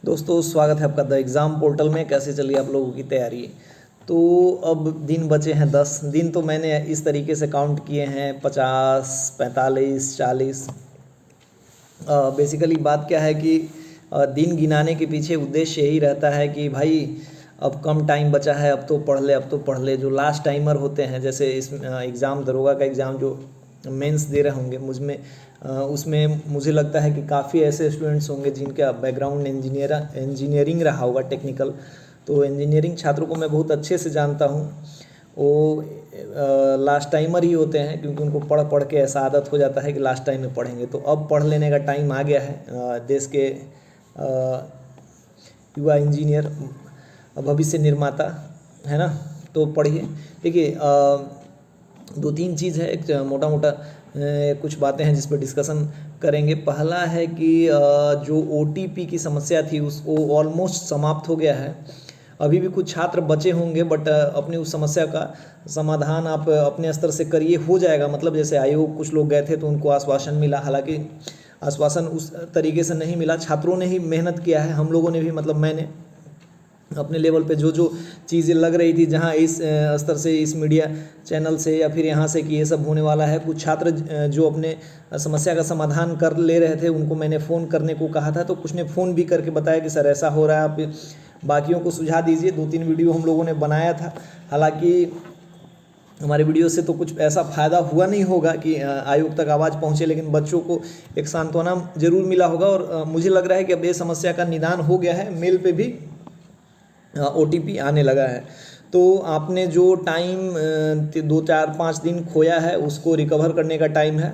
दोस्तों स्वागत है आपका द एग्ज़ाम पोर्टल में। कैसे चली आप लोगों की तैयारी? तो अब दिन बचे हैं 10 दिन। तो मैंने इस तरीके से काउंट किए हैं 50, 45, 40। बेसिकली बात क्या है कि दिन गिनाने के पीछे उद्देश्य यही रहता है कि भाई अब कम टाइम बचा है, अब तो पढ़ ले। जो लास्ट टाइमर होते हैं, जैसे इस एग्ज़ाम दरोगा का एग्ज़ाम जो मेंस दे रहे होंगे उसमें मुझे लगता है कि काफ़ी ऐसे स्टूडेंट्स होंगे जिनका बैकग्राउंड इंजीनियरिंग रहा होगा, टेक्निकल। तो इंजीनियरिंग छात्रों को मैं बहुत अच्छे से जानता हूँ। वो लास्ट टाइमर ही होते हैं, क्योंकि उनको पढ़ पढ़ के ऐसा आदत हो जाता है कि लास्ट टाइम में पढ़ेंगे। तो अब पढ़ लेने का टाइम आ गया है। देश के युवा इंजीनियर, भविष्य निर्माता, है ना? तो पढ़िए। देखिए, दो तीन चीज़ है, एक मोटा मोटा कुछ बातें हैं जिस पर डिस्कशन करेंगे। पहला है कि जो OTP की समस्या थी वो ऑलमोस्ट समाप्त हो गया है। अभी भी कुछ छात्र बचे होंगे, बट अपनी उस समस्या का समाधान आप अपने स्तर से करिए, हो जाएगा। मतलब जैसे आयोग कुछ लोग गए थे तो उनको आश्वासन मिला, हालांकि आश्वासन उस तरीके से नहीं मिला। छात्रों ने ही मेहनत किया है, हम लोगों ने भी, मतलब मैंने अपने लेवल पे जो जो चीज़ें लग रही थी, जहाँ इस स्तर से, इस मीडिया चैनल से या फिर यहाँ से कि ये सब होने वाला है, कुछ छात्र जो अपने समस्या का समाधान कर ले रहे थे उनको मैंने फ़ोन करने को कहा था। तो कुछ ने फ़ोन भी करके बताया कि सर ऐसा हो रहा है, आप बाकियों को सुझा दीजिए। 2-3 वीडियो हम लोगों ने बनाया था। हालांकि हमारे वीडियो से तो कुछ ऐसा फ़ायदा हुआ नहीं होगा कि आयोग तक आवाज़ पहुँचे, लेकिन बच्चों को एक सांत्वना जरूर मिला होगा। और मुझे लग रहा है कि अब ये समस्या का निदान हो गया है। मेल पे भी OTP आने लगा है। तो आपने जो टाइम 2-4-5 दिन खोया है उसको रिकवर करने का टाइम है।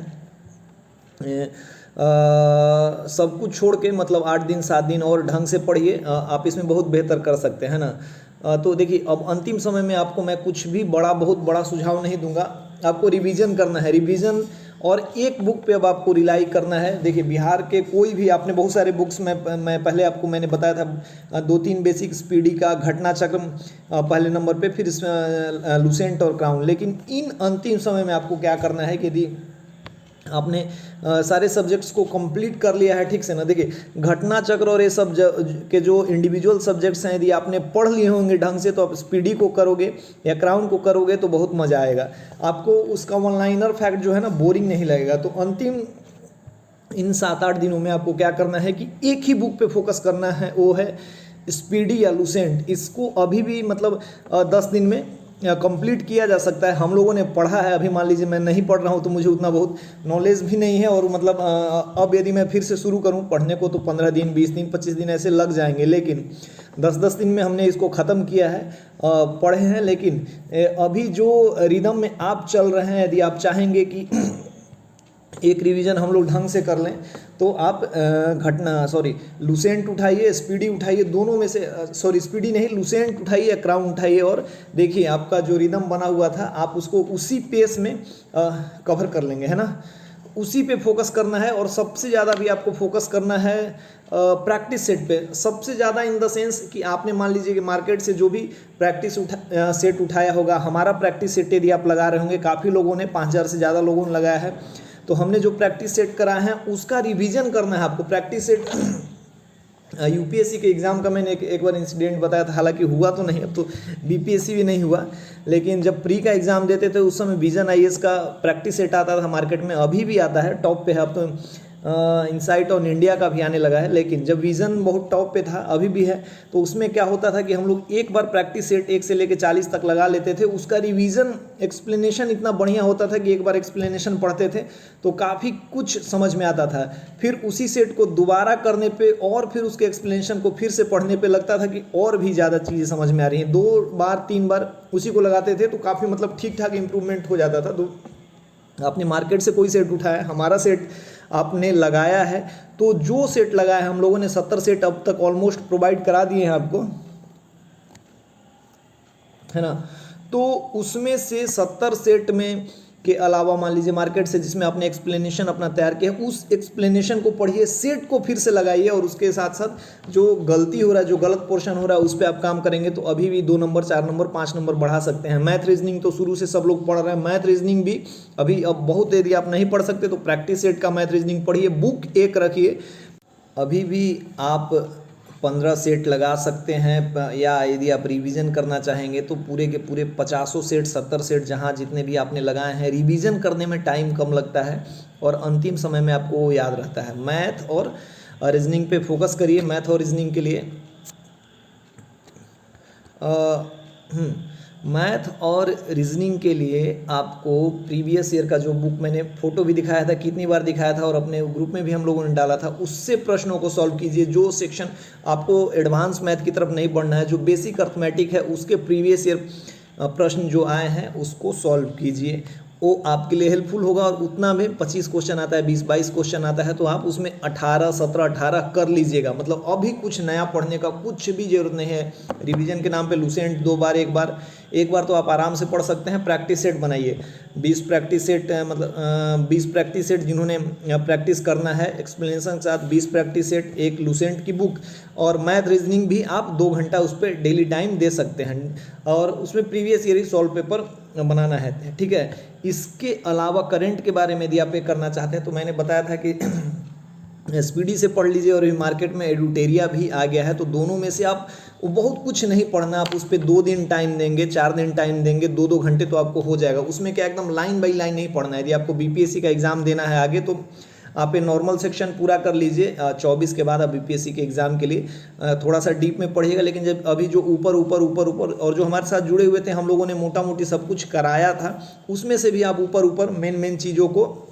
सब कुछ छोड़ के, मतलब 8 दिन 7 दिन और ढंग से पढ़िए, आप इसमें बहुत बेहतर कर सकते हैं ना। तो देखिए, अब अंतिम समय में आपको मैं कुछ भी बहुत बड़ा सुझाव नहीं दूंगा। आपको रिवीजन करना है, रिवीजन, और एक बुक पे अब आपको रिलाई करना है। देखिए, बिहार के कोई भी, आपने बहुत सारे बुक्स में, मैं पहले आपको मैंने बताया था 2-3 बेसिक स्पीडी का, घटना चक्र पहले नंबर पे, फिर लुसेंट और क्राउन। लेकिन इन अंतिम समय में आपको क्या करना है कि यदि आपने सारे सब्जेक्ट्स को कंप्लीट कर लिया है ठीक से ना, देखिए घटना चक्र और ये सब के जो इंडिविजुअल सब्जेक्ट्स हैं, यदि आपने पढ़ लिए होंगे ढंग से, तो आप स्पीडी को करोगे या क्राउन को करोगे तो बहुत मज़ा आएगा आपको। उसका वन लाइनर फैक्ट जो है ना, बोरिंग नहीं लगेगा। तो अंतिम इन 7-8 दिनों में आपको क्या करना है कि एक ही बुक पे फोकस करना है, वो है स्पीडी या लुसेंट। इसको अभी भी, मतलब 10 दिन में कंप्लीट किया जा सकता है। हम लोगों ने पढ़ा है। अभी मान लीजिए मैं नहीं पढ़ रहा हूँ तो मुझे उतना बहुत नॉलेज भी नहीं है, और मतलब अब यदि मैं फिर से शुरू करूँ पढ़ने को तो 15 दिन, 20 दिन, 25 दिन ऐसे लग जाएंगे। लेकिन 10-10 दिन में हमने इसको ख़त्म किया है, पढ़े हैं। लेकिन अभी जो रिदम में आप चल रहे हैं, यदि आप चाहेंगे कि एक रिवीजन हम लोग ढंग से कर लें, तो आप लुसेंट उठाइए, स्पीडी उठाइए, दोनों में से स्पीडी नहीं, लुसेंट उठाइए या क्राउन उठाइए, और देखिए आपका जो रिदम बना हुआ था आप उसको उसी पेस में कवर कर लेंगे, है ना। उसी पे फोकस करना है। और सबसे ज़्यादा भी आपको फोकस करना है प्रैक्टिस सेट पे। सबसे ज़्यादा इन द सेंस कि आपने मान लीजिए कि मार्केट से जो भी प्रैक्टिस सेट उठाया होगा, हमारा प्रैक्टिस सेट यदि आप लगा रहे होंगे, काफ़ी लोगों ने, 5000 से ज़्यादा लोगों ने लगाया है, तो हमने जो प्रैक्टिस सेट कराए हैं उसका रिवीजन करना है आपको। प्रैक्टिस सेट UPSC के एग्ज़ाम का मैंने एक बार इंसिडेंट बताया था, हालांकि हुआ तो नहीं, अब तो BPSC भी नहीं हुआ। लेकिन जब प्री का एग्ज़ाम देते थे उस समय विजन IAS का प्रैक्टिस सेट आता था मार्केट में, अभी भी आता है, टॉप पे है। अब तो इनसाइट ऑन इंडिया का भी आने लगा है, लेकिन जब विजन बहुत टॉप पे था, अभी भी है, तो उसमें क्या होता था कि हम लोग एक बार प्रैक्टिस सेट 1 से लेकर 40 तक लगा लेते थे। उसका रिवीजन, एक्सप्लेनेशन इतना बढ़िया होता था कि एक बार एक्सप्लेनेशन पढ़ते थे तो काफ़ी कुछ समझ में आता था। फिर उसी सेट को दोबारा करने पे और फिर उसके एक्सप्लेनेशन को फिर से पढ़ने पे लगता था कि और भी ज़्यादा चीज़ें समझ में आ रही हैं। 2 बार 3 बार उसी को लगाते थे तो काफ़ी, मतलब ठीक ठाक इम्प्रूवमेंट हो जाता था। तो आपने मार्केट से कोई सेट उठाया, हमारा सेट आपने लगाया है, तो जो सेट लगाया है हम लोगों ने 70 सेट अब तक ऑलमोस्ट प्रोवाइड करा दिए हैं आपको, है ना। तो उसमें से 70 सेट में के अलावा मान लीजिए मार्केट से जिसमें आपने एक्सप्लेनेशन अपना तैयार किया, उस एक्सप्लेनेशन को पढ़िए, सेट को फिर से लगाइए, और उसके साथ साथ जो गलती हो रहा है, जो गलत पोर्शन हो रहा है, उस पर आप काम करेंगे तो अभी भी 2 नंबर, 4 नंबर, 5 नंबर बढ़ा सकते हैं। मैथ रीजनिंग तो शुरू से सब लोग पढ़ रहे हैं, मैथ रीजनिंग भी अभी, अब बहुत, यदि आप नहीं पढ़ सकते तो प्रैक्टिस सेट का मैथ रीजनिंग पढ़िए, बुक एक रखिए। अभी भी आप 15 सेट लगा सकते हैं, या यदि आप रिवीजन करना चाहेंगे तो पूरे के पूरे 50 सेट 70 सेट जहाँ जितने भी आपने लगाए हैं, रिवीजन करने में टाइम कम लगता है और अंतिम समय में आपको वो याद रहता है। मैथ और रीजनिंग पे फोकस करिए। मैथ और रीजनिंग के लिए मैथ और रीजनिंग के लिए आपको प्रीवियस ईयर का जो बुक मैंने फ़ोटो भी दिखाया था, कितनी बार दिखाया था और अपने ग्रुप में भी हम लोगों ने डाला था, उससे प्रश्नों को सॉल्व कीजिए। जो सेक्शन आपको एडवांस मैथ की तरफ नहीं बढ़ना है, जो बेसिक अर्थमेटिक है उसके प्रीवियस ईयर प्रश्न जो आए हैं उसको सॉल्व कीजिए, वो आपके लिए हेल्पफुल होगा। और उतना में 25 क्वेश्चन आता है, 20-22 क्वेश्चन आता है, तो आप उसमें 18-17-18 कर लीजिएगा। मतलब अभी कुछ नया पढ़ने का कुछ भी जरूरत नहीं है। रिवीजन के नाम पे लूसेंट 2 बार, एक बार तो आप आराम से पढ़ सकते हैं। प्रैक्टिस सेट बनाइए, 20 प्रैक्टिस सेट, मतलब 20 प्रैक्टिस सेट जिन्होंने प्रैक्टिस करना है एक्सप्लेनेशन के साथ, 20 प्रैक्टिस सेट, एक लूसेंट की बुक, और मैथ रीजनिंग भी आप 2 घंटा उस पर डेली टाइम दे सकते हैं, और उसमें प्रीवियस ईयर ही सॉल्व पेपर बनाना है, ठीक है। इसके अलावा करंट के बारे में यदि आप ये करना चाहते हैं तो मैंने बताया था कि स्पीडी से पढ़ लीजिए, और अभी मार्केट में एडुटेरिया भी आ गया है, तो दोनों में से आप बहुत कुछ नहीं पढ़ना, आप उस पर 2 दिन टाइम देंगे, 4 दिन टाइम देंगे, 2-2 घंटे तो आपको हो जाएगा। उसमें क्या एकदम लाइन बाई लाइन नहीं पढ़ना है। यदि आपको बीपीएससी का एग्ज़ाम देना है आगे, तो आप ये नॉर्मल सेक्शन पूरा कर लीजिए। 24 के बाद आप बीपीएससी के एग्ज़ाम के लिए थोड़ा सा डीप में पढ़िएगा। लेकिन जब अभी जो ऊपर और जो हमारे साथ जुड़े हुए थे, हम लोगों ने मोटा मोटी सब कुछ कराया था, उसमें से भी आप ऊपर मेन चीज़ों को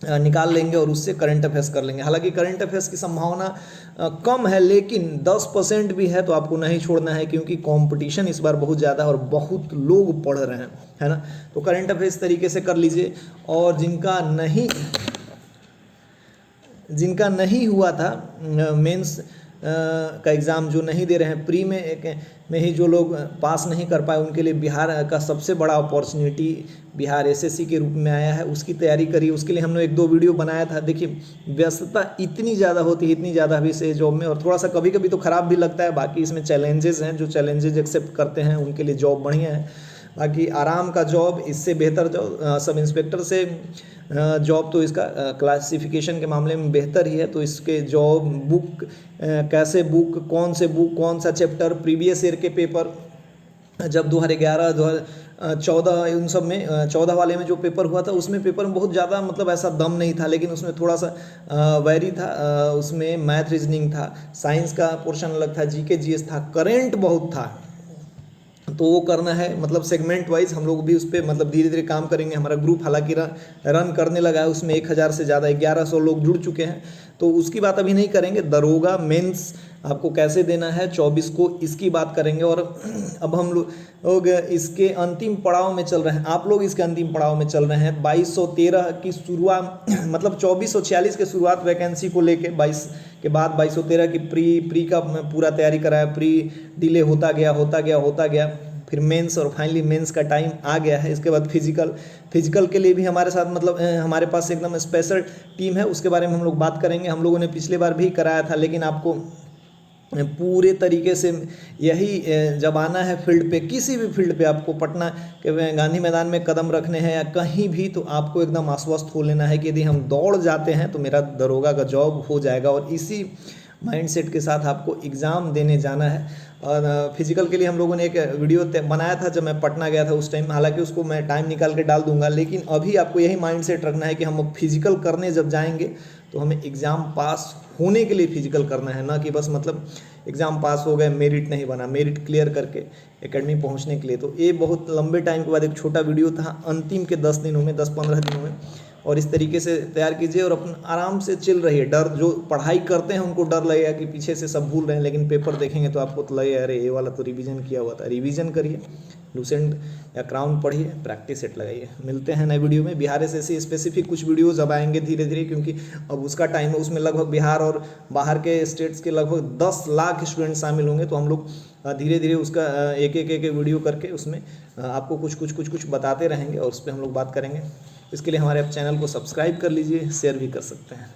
निकाल लेंगे और उससे करंट अफेयर्स कर लेंगे। हालांकि करंट अफेयर्स की संभावना कम है, लेकिन 10% भी है तो आपको नहीं छोड़ना है, क्योंकि कंपटीशन इस बार बहुत ज़्यादा है और बहुत लोग पढ़ रहे हैं, है ना। तो करंट अफेयर्स तरीके से कर लीजिए। और जिनका नहीं हुआ था मेंस का एग्ज़ाम, जो नहीं दे रहे हैं, प्री में ही जो लोग पास नहीं कर पाए, उनके लिए बिहार का सबसे बड़ा अपॉर्चुनिटी बिहार एसएससी के रूप में आया है। उसकी तैयारी करिए। उसके लिए हमने 1-2 वीडियो बनाया था। देखिए, व्यस्तता इतनी ज़्यादा होती है, इतनी ज़्यादा अभी से जॉब में, और थोड़ा सा कभी कभी तो ख़राब भी लगता है। बाकी इसमें चैलेंजेस हैं, जो चैलेंजेस एक्सेप्ट करते हैं उनके लिए जॉब बढ़िया है। बाकी आराम का जॉब, इससे बेहतर जॉब, सब इंस्पेक्टर से जॉब तो इसका क्लासिफिकेशन के मामले में बेहतर ही है। तो इसके जॉब बुक, कैसे बुक, कौन से बुक, कौन सा चैप्टर, प्रीवियस ईयर के पेपर, जब 2011 2014 उन सब में 14 वाले में जो पेपर हुआ था, उसमें पेपर में बहुत ज़्यादा मतलब ऐसा दम नहीं था, लेकिन उसमें थोड़ा सा वैरी था। उसमें मैथ रीजनिंग था, साइंस का पोर्शन अलग था, जीके जीएस था, करेंट बहुत था। तो वो करना है, मतलब सेगमेंट वाइज हम लोग भी उस पर मतलब धीरे धीरे काम करेंगे। हमारा ग्रुप हालांकि रन करने लगा है, उसमें 1000 से ज़्यादा 1100 लोग जुड़ चुके हैं, तो उसकी बात अभी नहीं करेंगे। दरोगा मेंस आपको कैसे देना है 24 को, इसकी बात करेंगे। और अब हम लोग इसके अंतिम पड़ाव में चल रहे हैं, आप लोग इसके अंतिम पड़ाव में चल रहे हैं। 2213 की शुरुआत, मतलब 2446 के शुरुआत वैकेंसी को लेके, 22 के बाद 2213 की प्री का पूरा तैयारी कराया। प्री डिले होता गया, फिर मेंस, और फाइनली मेंस का टाइम आ गया है। इसके बाद फिजिकल के लिए भी हमारे साथ मतलब हमारे पास एकदम स्पेशल टीम है, उसके बारे में हम लोग बात करेंगे। हम लोगों ने पिछले बार भी कराया था, लेकिन आपको पूरे तरीके से यही जब आना है फील्ड पे, किसी भी फील्ड पे, आपको पटना के गांधी मैदान में कदम रखने हैं या कहीं भी, तो आपको एकदम आश्वस्त हो लेना है कि यदि हम दौड़ जाते हैं तो मेरा दरोगा का जॉब हो जाएगा। और इसी माइंडसेट के साथ आपको एग्ज़ाम देने जाना है। और फिजिकल के लिए हम लोगों ने एक वीडियो बनाया था जब मैं पटना गया था उस टाइम, हालांकि उसको मैं टाइम निकाल के डाल दूंगा। लेकिन अभी आपको यही माइंडसेट रखना है कि हम फिजिकल करने जब जाएंगे तो हमें एग्ज़ाम पास होने के लिए फिजिकल करना है, ना कि बस मतलब एग्ज़ाम पास हो गए, मेरिट नहीं बना, मेरिट क्लियर करके एकेडमी पहुंचने के लिए। तो ये बहुत लंबे टाइम के बाद एक छोटा वीडियो था, अंतिम के 10 दिनों में, 10-15 दिनों में। और इस तरीके से तैयार कीजिए और अपन आराम से चिल रहिए। डर, जो पढ़ाई करते हैं उनको डर लगेगा कि पीछे से सब भूल रहे हैं, लेकिन पेपर देखेंगे तो आपको तो लगेगा अरे ये वाला तो रिवीजन किया हुआ था। रिवीजन करिए, लूसेंट या क्राउन पढ़िए, प्रैक्टिस सेट लगाइए। मिलते हैं नए वीडियो में। बिहार एसएससी स्पेसिफिक कुछ वीडियोज़ अब आएंगे धीरे धीरे, क्योंकि अब उसका टाइम है। उसमें लगभग बिहार और बाहर के स्टेट्स के लगभग 10 लाख स्टूडेंट शामिल होंगे। तो हम लोग धीरे धीरे उसका एक वीडियो करके उसमें आपको कुछ बताते रहेंगे और उस पर हम लोग बात करेंगे। इसके लिए हमारे चैनल को सब्सक्राइब कर लीजिए, शेयर भी कर सकते हैं।